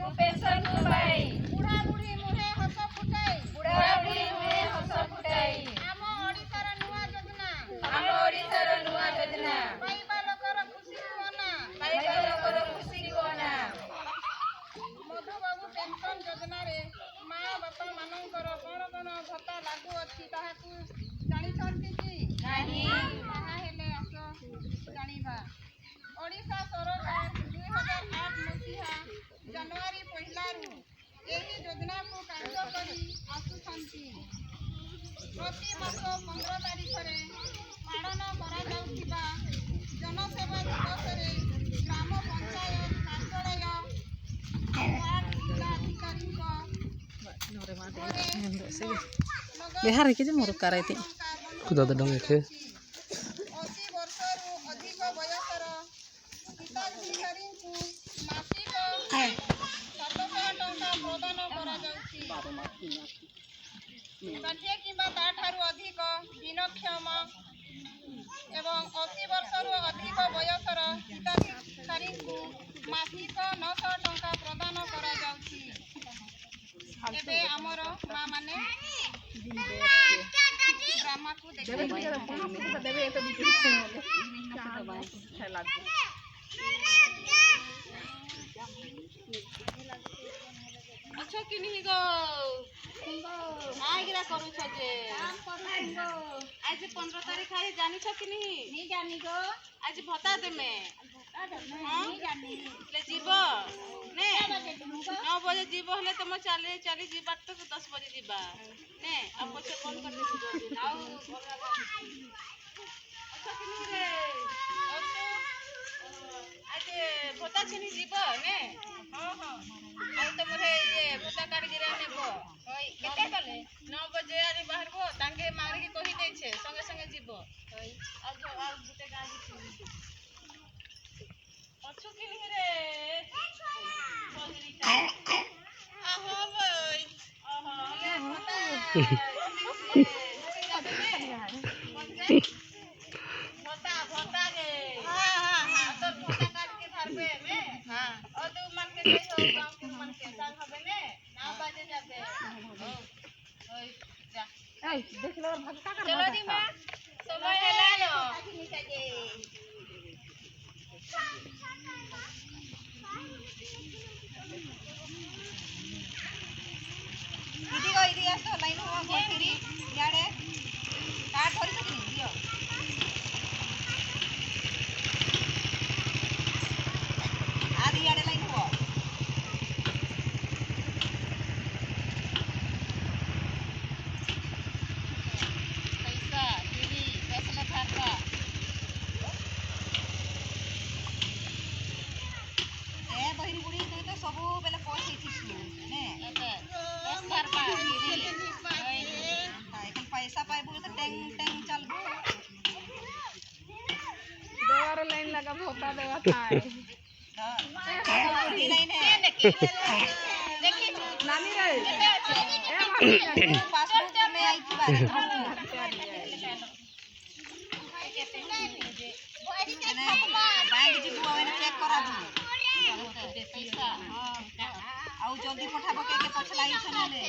बाबू pension को पाई बुढ़ा बुढ़ी मुहे हस फुटाई बुढ़ा बुढ़ी मुहे हस फुटाई आम ओडिशार नुआ योजना आम ओडिशार नुआ योजना पाइबा लोकर खुशी कोना पाइबा लोकर खुशी कोना मधु बाबू पेंशन योजना रे माँ बापा मानकर कौन कौन भत्ता लागू अच्छी ताहाकू जानिछंती कि नहीं ताहा हेले आस जानिबा ओडिशा सरकार 2008 मसीहा जनवरी पहिलारू एही योजना को कार्य करी आसुछंती प्रति मास 15 तारिखरे पालन करा जाउथिबा जनसेवा दिवस रे ग्राम पंचायत कार्यालय वार्ड जिलाधिकारी बिहार है कि जो मोर कराई थी खुदा तो डंगे थे 80 वर्षरू अधिक बयसर हिताधिकारी को मासिक 700 टंका प्रदान करा जाउछि षाठिए किंबा ताठारू अधिक दिनक्षम एवं 80 वर्षरू अधिक बयसर हिताधिकारी को मासिक 900 टंका प्रदान करा जाउछि एबे हमर माँ माने ड्रामा को देखे अच्छा कि नहीं गो आगिरा करू छ जे आज 15 तारीख है जानी छ कि नहीं जानी गो आज भत्ता दे में नहीं जानी ले जीवो ने 9 बजे जीवो हले तुम चली चली जीवा तो 10 बजे जीवा ने अब पछे कॉल कर दे आउ अच्छा कि नहीं रे आज भत्ता छनी जीवो ने हां हां ଆଉ ତମର ଇଏ ଭତ୍ତା କାର୍ଡ ନେବ କେତେ କଲେ 9 ବଜେ ଆରେ ବାହାରବ ତାଙ୍କେ ମାରିକି କହି ଦେଇଛେ ସଙ୍ଗେ ସଙ୍ଗେ ଯିବ ଆଉ ଗୋଟେ ଗାଡି ଅଛୁ କି ନି ରେ ଆହୋ ବଇ ଓହୋ ଲେ भत्ता भत्ता गे हां हां हां तो भत्ता काट के धरबे में हां और तू मन के जइहो गांव के मन के साल हबे ने 9 बजे जाबे ओय जा ए देख लो भत्ता कर चलो दी मां समय हैला नो दीदी को इदी आस लाइन हुआ गोठरी याडे काट धरि सकिनी दियो आदि याडे लाइन हुआ पैसा दीदी फैसला करता ए बहिनी बुढ़ी तू तो सब बेले कोई थी ने बस करता दीदी हां पैसा पाइबू तो टेंग टेंग चलबू देवार लाइन लगा भोता देवा थाए बुढ़ी लाइन है देखी नानी रे पासबुक में आई थी बात बैंक जीबू आवे चेक करा दू पैसा हां आउ जल्दी पठाबो के पछलाई छने ले